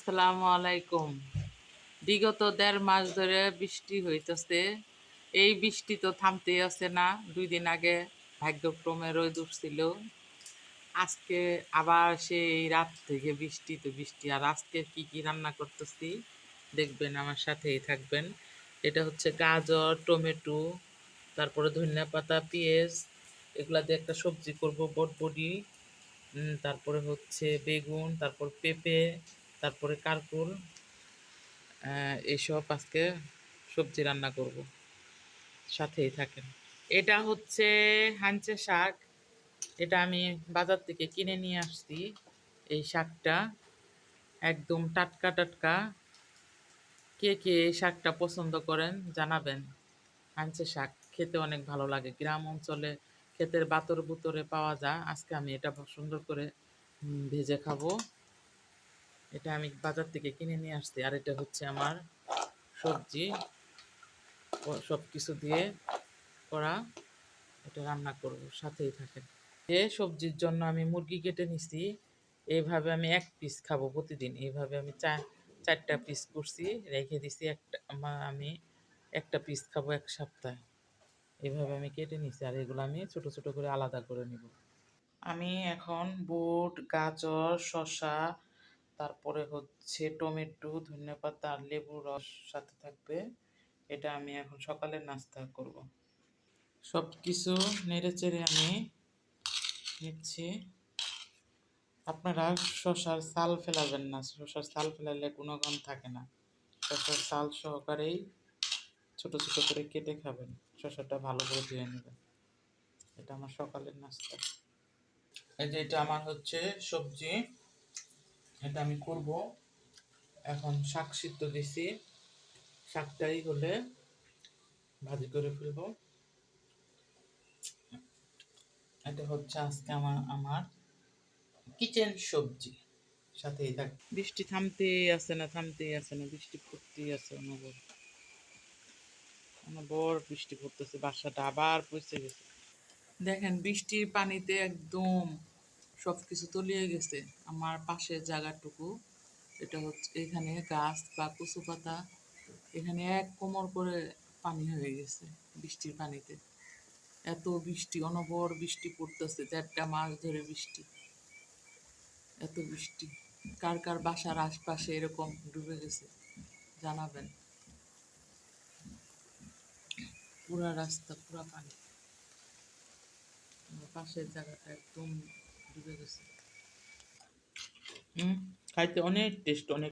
আসসালামু আলাইকুম। বিগত ১.৫ মাস ধরে বৃষ্টি হইতেছে। এই বৃষ্টি তো থামতেই আছে না। ২ দিন আগে ভাগ্যক্রমে রোদ উঠছিল। আজকে আবার সেই রাত থেকে বৃষ্টি তো বৃষ্টি। আর আজকে কি কি রান্না করতেছি দেখবেন, আমার সাথেই থাকবেন। এটা হচ্ছে গাজর, টমেটো, তারপরে ধনিয়া পাতা, পেঁয়াজ, এগুলা দিয়ে একটা সবজি করব, বটবডি, তারপরে হচ্ছে বেগুন, তারপর পেঁপে, তারপরে কারকুল, এইসব আজকে সবজি রান্না করব। সাথেই থাকেন। এটা হচ্ছে হাঞ্চে শাক। এটা আমি বাজার থেকে কিনে নিয়ে আসছি। এই শাকটা একদম টাটকা টাটকা। কে কে এই শাকটা পছন্দ করেন জানাবেন। হাঞ্চে শাক খেতে অনেক ভালো লাগে। গ্রাম অঞ্চলে ক্ষেতের বাতর বুতরে পাওয়া যায়। আজকে আমি এটা সুন্দর করে ভেজে খাবো। এটা আমি বাজার থেকে কিনে নিয়ে আসছি। আর এটা হচ্ছে আমার সবজি, সব কিছু দিয়ে করা। এটা রান্না করব, সাথেই থাকেন। সবজির জন্য আমি মুরগি কেটে নিছি। এইভাবে আমি ১ পিস খাবো প্রতিদিন। এইভাবে আমি ৪টা পিস করছি, রেখে দিছি। আমি একটা পিস খাবো ১ সপ্তাহে। এইভাবে আমি কেটে নিছি। আর এগুলো আমি ছোট ছোট করে আলাদা করে নিব। আমি এখন বুট, গাজর, শসা, তারপরে হচ্ছে টমেটো, ধনেপাতা আর লেবুর রস সাথে থাকবে। এটা আমি এখন সকালের নাস্তা করব। সব কিছু নেড়ে চেড়ে আমি নিচ্ছি। আপনারা শসার ছাল ফেলাবেন না। শসার ছাল ফেলালে গুণগণ থাকে না। শসার ছাল সহকারেই ছোট ছোট করে কেটে খাবেন। শসাটা ভালো করে ধুয়ে নেবেন। এটা আমার সকালের নাস্তা। এই যে এটা আমার হচ্ছে সবজি, এটা আমি করব। এখন শাক সিদ্ধ দিছি, শাকটাই হলে ভাজি করে ফেলবো। এটা হচ্ছে আজকে আমার আমার কিচেন সবজি। সাথেই থাক। বৃষ্টি থামতেই আছে না, থামতেই আছে না, বৃষ্টি পড়তেই আছে অনবর অনবর বৃষ্টি পড়তেছে। বাসাটা আবার পচে গেছে। দেখেন বৃষ্টির পানিতে একদম সব কিছু তলিয়ে গেছে। আমার পাশের জায়গাটুকু, এটা হচ্ছে এখানে গাছ বা কচু পাতা, এখানে ১ কোমর করে পানি হয়ে গেছে বৃষ্টির পানিতে। এত বৃষ্টি, অনবর বৃষ্টি পড়তেছে। ৪টা মাস ধরে বৃষ্টি, এত বৃষ্টি। কার কার বাসার আশপাশে এরকম ডুবে গেছে জানাবেন। পুরা রাস্তা পুরা পানি। আমার পাশের জায়গাটা একদম ডুবে গেছে। খাইতে অনেক টেস্ট, অনেক